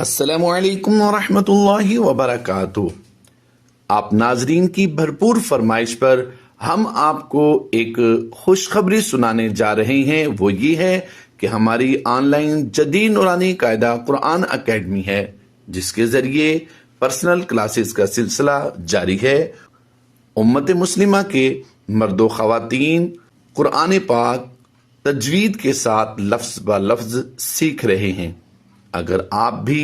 السلام علیکم ورحمۃ اللہ وبرکاتہ۔ آپ ناظرین کی بھرپور فرمائش پر ہم آپ کو ایک خوشخبری سنانے جا رہے ہیں۔ وہ یہ ہے کہ ہماری آن لائن جدید نورانی قاعدہ قرآن اکیڈمی ہے، جس کے ذریعے پرسنل کلاسز کا سلسلہ جاری ہے۔ امت مسلمہ کے مرد و خواتین قرآن پاک تجوید کے ساتھ لفظ با لفظ سیکھ رہے ہیں۔ اگر آپ بھی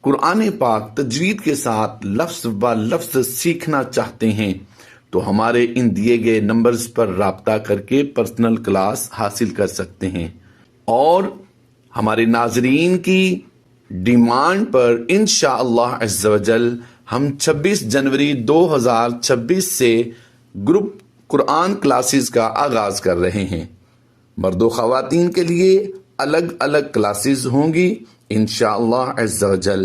قرآن پاک تجوید کے ساتھ لفظ با لفظ سیکھنا چاہتے ہیں تو ہمارے ان دیے گئے نمبرز پر رابطہ کر کے پرسنل کلاس حاصل کر سکتے ہیں، اور ہمارے ناظرین کی ڈیمانڈ پر انشاءاللہ عز و جل ہم 26 جنوری 2026 سے گروپ قرآن کلاسز کا آغاز کر رہے ہیں۔ مرد و خواتین کے لیے الگ الگ کلاسز ہوں گی انشاءاللہ عز و جل۔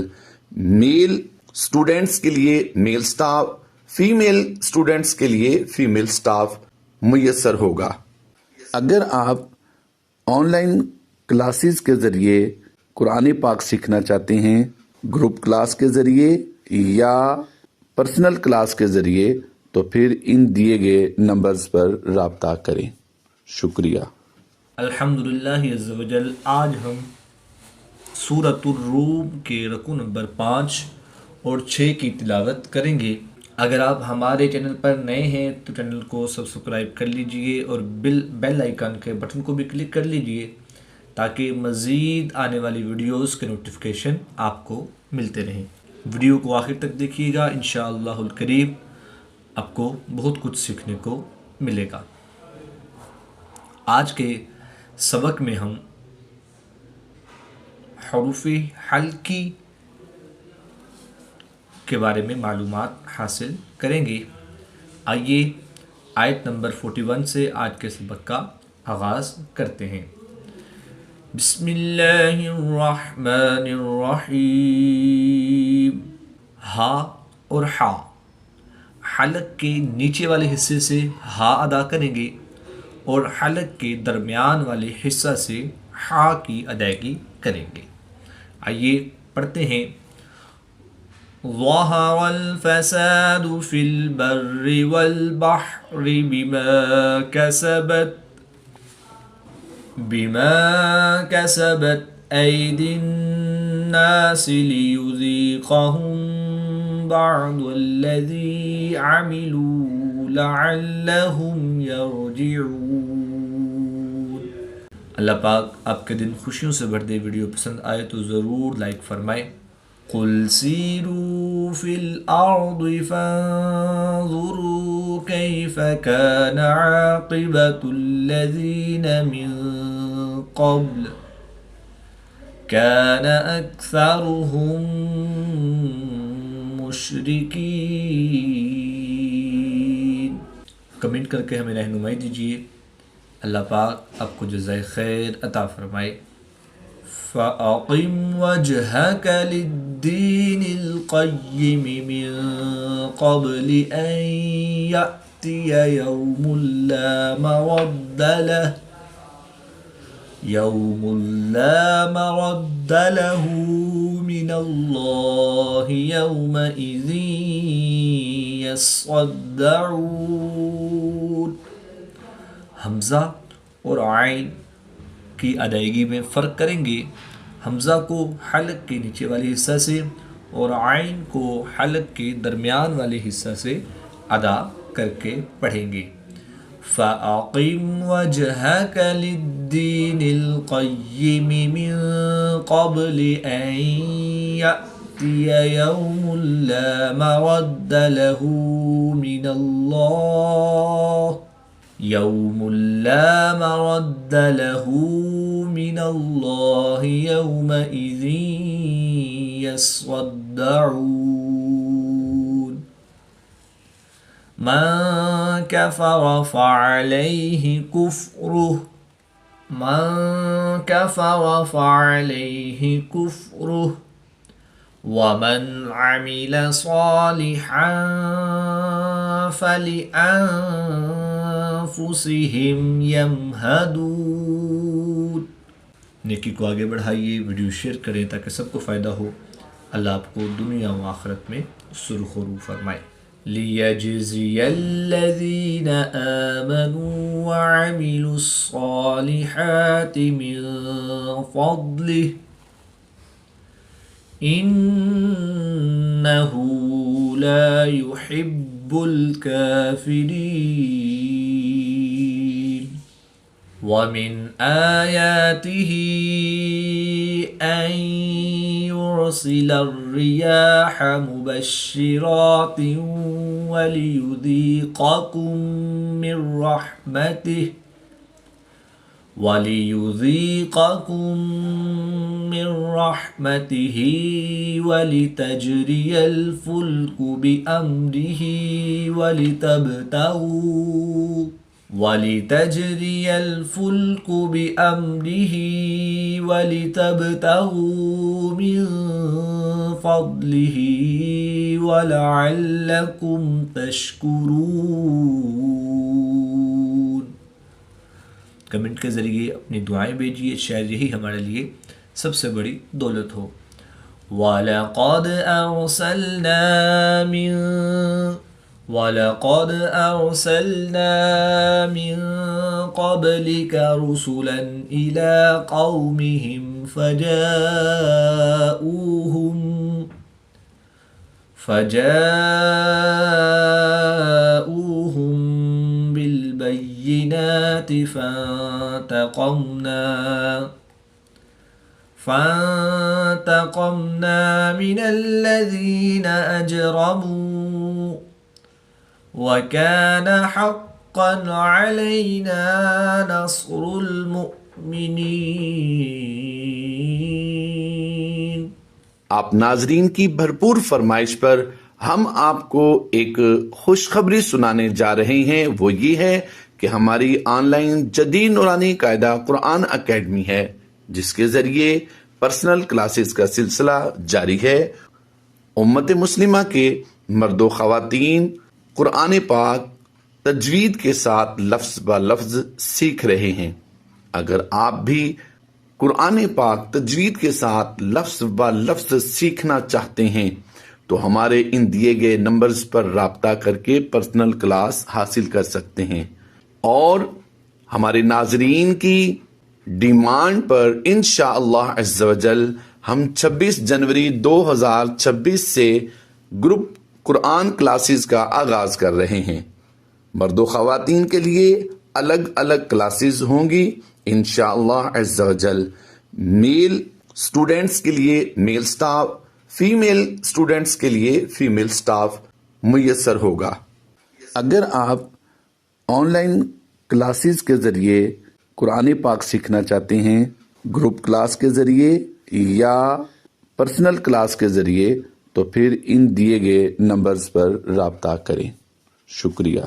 میل اسٹوڈینٹس کے لیے میل سٹاف، فیمیل اسٹوڈینٹس کے لیے فیمیل سٹاف میسر ہوگا۔ اگر آپ آن لائن کلاسز کے ذریعے قرآن پاک سیکھنا چاہتے ہیں، گروپ کلاس کے ذریعے یا پرسنل کلاس کے ذریعے، تو پھر ان دیے گئے نمبرز پر رابطہ کریں۔ شکریہ۔ الحمدللہ عز و جل، آج ہم سورۃ الروم کے رکوع نمبر 5 اور 6 کی تلاوت کریں گے۔ اگر آپ ہمارے چینل پر نئے ہیں تو چینل کو سبسکرائب کر لیجئے اور بیل آئیکن کے بٹن کو بھی کلک کر لیجئے تاکہ مزید آنے والی ویڈیوز کے نوٹیفیکیشن آپ کو ملتے رہیں۔ ویڈیو کو آخر تک دیکھیے گا، انشاءاللہ الکریم آپ کو بہت کچھ سیکھنے کو ملے گا۔ آج کے سبق میں ہم حروف حلقی کے بارے میں معلومات حاصل کریں گے۔ آئیے آیت نمبر 41 سے آج کے سبق کا آغاز کرتے ہیں۔ بسم اللہ الرحمن الرحیم۔ ہا اور حا، حلق کے نیچے والے حصے سے ہا ادا کریں گے اور حلق کے درمیان والے حصہ سے حا کی ادائیگی کریں گے۔ آئیے پڑھتے ہیں۔ ظہر الفساد فی البر والبحر بما کسبت ایدی الناس لیذیقہم بعض الذی عملوا لعلہم یرجعون۔ اللہ پاک آپ کے دن خوشیوں سے بھر دے۔ ویڈیو پسند آئے تو ضرور لائک فرمائیں۔ قل سیروا فی الارض فانظروا کیف کان عاقبۃ الذین من قبل کان اکثرهم مشرکین۔ کمنٹ کر کے ہمیں رہنمائی دیجیے۔ اللہ پاک آپ کو جزائے خیر عطا فرمائے۔ فَأَقِمْ وَجْهَكَ لِلدِّينِ الْقَيِّمِ مِنْ قَبْلِ أَنْ يَأْتِيَ يَوْمٌ لَا مَرَدَّ لَهُ مِنَ اللَّهِ يَوْمَئِذٍ يَصَّدَّعُونَ۔ حمزہ اور عین کی ادائیگی میں فرق کریں گے۔ حمزہ کو حلق کے نیچے والے حصہ سے اور عین کو حلق کے درمیان والے حصہ سے ادا کر کے پڑھیں گے۔ فَأَقِمْ وَجْهَكَ لِلدِّينِ الْقَيِّمِ مِنْ قَبْلِ أَنْ يَأْتِيَ يَوْمٌ لَا مَرَدَّ لَهُ مِنَ اللَّهِ يوم لا مرد له من الله يومئذ يصدعون۔ من كفر فعليه كفره ومن عمل صالحا فلأنفسهم يمهدون۔ نیکی کو آگے بڑھائیے، ویڈیو شیئر کریں تاکہ سب کو فائدہ ہو۔ اللہ آپ کو دنیا و آخرت میں سرخ و رو فرمائے. لِيَجْزِيَ الَّذِينَ آمَنُوا وَعَمِلُوا الصَّالِحَاتِ مِن فَضْلِهِ إِنَّهُ لَا يُحِبُّ الْكَافِرِينَ. وَمِنْ آيَاتِهِ أَنْ يُرْسِلَ الرِّيَاحَ مُبَشِّرَاتٍ وَلِيُذِيقَكُم مِّن رَّحْمَتِهِ وَلِتَجْرِيَ الْفُلْكُ بِأَمْرِهِ وَلِتَبْتَغُوا مِن فَضْلِهِ وَلَعَلَّكُمْ تَشْكُرُونَ. کمنٹ کے ذریعے اپنی دعائیں بھیجیے، شاید یہی ہمارے لیے سب سے بڑی دولت ہو. وَلَقَدْ أَرْسَلْنَا مِن قَبْلِكَ رُسُلًا إِلَىٰ قَوْمِهِمْ فَجَاءُوهُم بِالْبَيِّنَاتِ فانتقمنا من الذين أجرموا وكان حقا علينا نصر المؤمنين. آپ ناظرین کی بھرپور فرمائش پر ہم آپ کو ایک خوشخبری سنانے جا رہے ہیں. وہ یہ ہے کہ ہماری آن لائن جدید نورانی قاعدہ قرآن اکیڈمی ہے، جس کے ذریعے پرسنل کلاسز کا سلسلہ جاری ہے. امت مسلمہ کے مرد و خواتین قرآن پاک تجوید کے ساتھ لفظ با لفظ سیکھ رہے ہیں. اگر آپ بھی قرآن پاک تجوید کے ساتھ لفظ با لفظ سیکھنا چاہتے ہیں تو ہمارے ان دیے گئے نمبرز پر رابطہ کر کے پرسنل کلاس حاصل کر سکتے ہیں. اور ہمارے ناظرین کی ڈیمانڈ پر انشاءاللہ عز و جل ہم 26 جنوری 2026 سے گروپ قرآن کلاسز کا آغاز کر رہے ہیں. مرد و خواتین کے لیے الگ الگ کلاسز ہوں گی انشاءاللہ عز و جل. میل اسٹوڈینٹس کے لیے میل سٹاف، فیمیل اسٹوڈینٹس کے لیے فیمیل سٹاف میسر ہوگا. اگر آپ آن لائن کلاسز کے ذریعے قرآن پاک سیکھنا چاہتے ہیں، گروپ کلاس کے ذریعے یا پرسنل کلاس کے ذریعے، تو پھر ان دیے گئے نمبرز پر رابطہ کریں. شکریہ.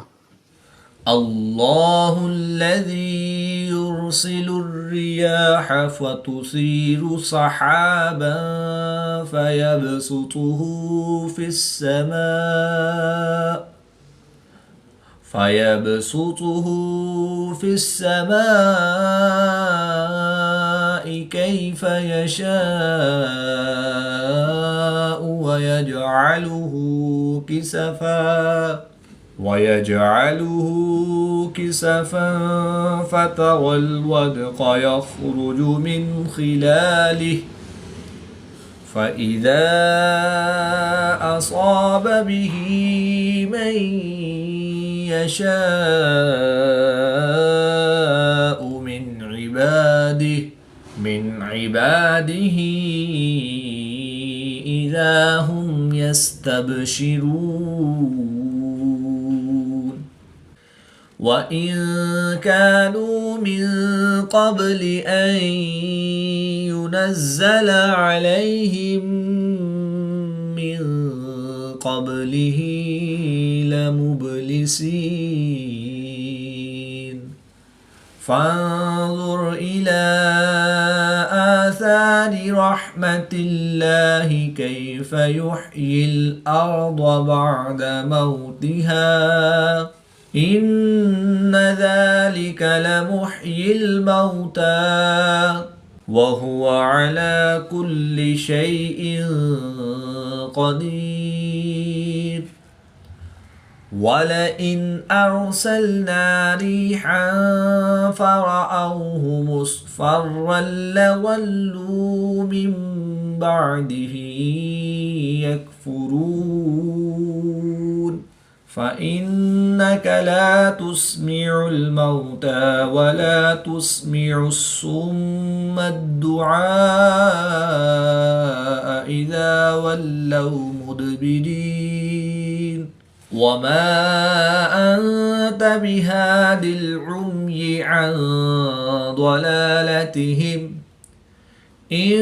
اللہ الذی يرسل الرياح فتثير سحابا فيبسطه في السماء كيف يشاء ويجعله كسفا فترى الودق يخرج من خلاله فإذا أصاب به من يشاء من عباده إذا هم يستبشرون. وَإِن كَانُوا مِن قَبْلِ أَن يُنَزَّلَ عَلَيْهِم مِّن قَبْلِهِ لَمُبْلِسِينَ. فانظر إلى آثار رحمة الله كيف يحيي الأرض بعد موتها إن ذلك لمحيي الموتى وهو على كل شيء قدير ولئن أرسلنا ريحا فرأوه مصفرا لظلوا من بعده يكفرون فإنك لا تسمع الموتى ولا تسمع الصم الدعاء إذا ولوا مدبرين وما أنت بهاد العمي عن ضلالتهم إن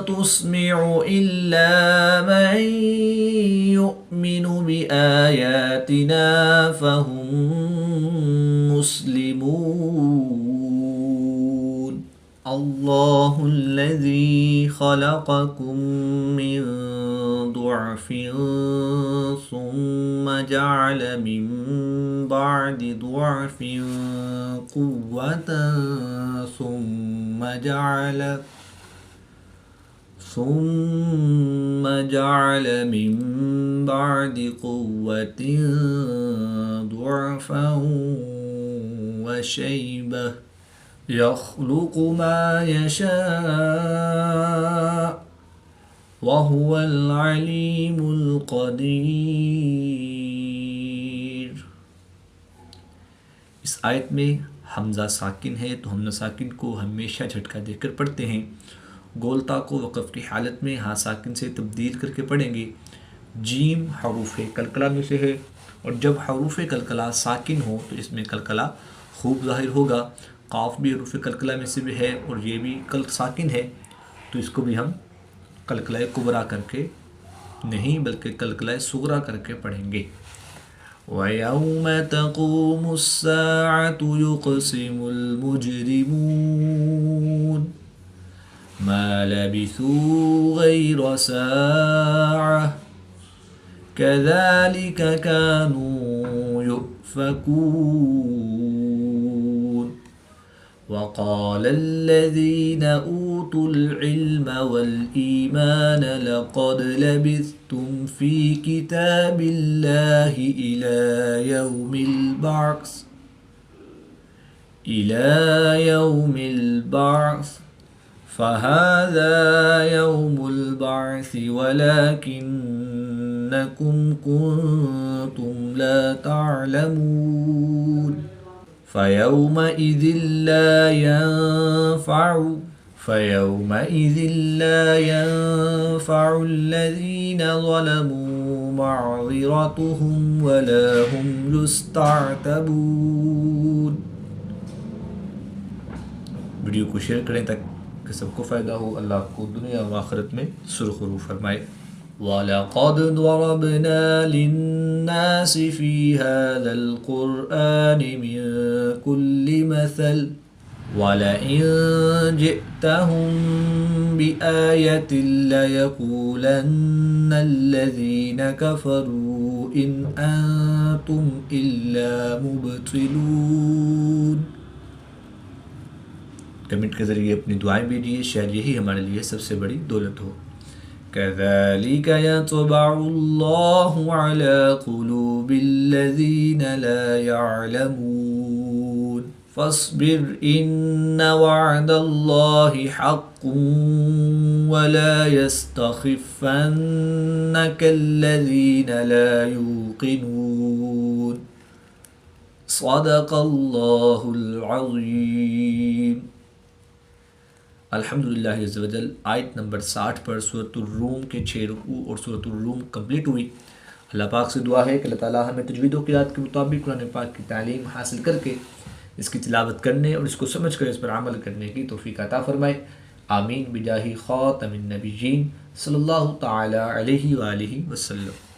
تسمع إلا من يؤمن بآياتنا فهم مسلمون الله الذي خلقكم من ضعف ثم جعل من بعد ضعف قوة ثم جعل من بعد قوة ضعفا وشيبة يخلق ما يشاء وهو العليم القدیر۔ اس آیت میں حمزہ ساکن ہے تو حمزہ ساکن کو ہمیشہ جھٹکا دے کر پڑھتے ہیں۔ گولتا کو وقف کی حالت میں ہاں ساکن سے تبدیل کر کے پڑھیں گے۔ جیم حروف کلکلہ میں سے ہے اور جب حروف کلکلہ ساکن ہو تو اس میں کلکلہ خوب ظاہر ہوگا۔ قاف بھی حروف کلکلہ میں سے بھی ہے اور یہ بھی ساکن ہے تو اس کو بھی ہم کلکلہ کبریٰ کر کے نہیں بلکہ کلکلہ صغریٰ کر کے پڑھیں گے۔ وَيَوْمَ تَقُومُ السَّاعَةُ يُقْسِمُ الْمُجْرِمُونَ مَا لَبِثُوا غَيْرَ سَاعَةٍ كَذَلِكَ كَانُوا يُؤْفَكُونَ وقال الذين أوتوا العلم والإيمان لقد لبثتم في كتاب الله إلى يوم البعث فهذا يوم البعث ولكنكم كنتم لا تعلمون فيومئذ لا ينفع الذين ظلموا معذرتهم ولا هم يستعتبون۔ ویڈیو کو شیئر کریں تاکہ سب کو فائدہ ہو۔ اللہ آپ کو دنیا و آخرت میں سرخرو فرمائے۔ وَلَقَدْ ضَرَبْنَا لِلنَّاسِ فِي هَذَا الْقُرْآنِ مِنْ كُلِّ مَثَلٍ وَلَئِنْ جِئْتَهُمْ بِآيَةٍ لَيَقُولَنَّ الَّذِينَ كَفَرُوا إِنْ أَنْتُمْ إِلَّا مُبْطِلُونَ۔ کمنٹ کے ذریعے اپنی دعائیں بھیجیے، شاید یہی ہمارے لیے سب سے بڑی دولت ہو۔ كَذَلِكَ يَطْبَعُ اللَّهُ عَلَى قُلُوبِ الَّذِينَ لَا يَعْلَمُونَ فَاصْبِرْ إِنَّ وَعْدَ اللَّهِ حَقٌّ وَلَا يَسْتَخِفَّنَّكَ الَّذِينَ لَا يُوقِنُونَ۔ صدق اللہ العظیم۔ الحمدللہ عز و جل آیت نمبر 60 پر سورۃ الروم کے 6 رکوع اور سورۃ الروم کمپلیٹ ہوئی۔ اللہ پاک سے دعا ہے کہ اللہ تعالیٰ ہمیں تجوید و قرات کے مطابق قرآن پاک کی تعلیم حاصل کر کے اس کی تلاوت کرنے اور اس کو سمجھ کر اس پر عمل کرنے کی توفیق عطا فرمائے۔ آمین بجاہ خاتم النبیین صلی اللہ تعالی علیہ وآلہ وسلم۔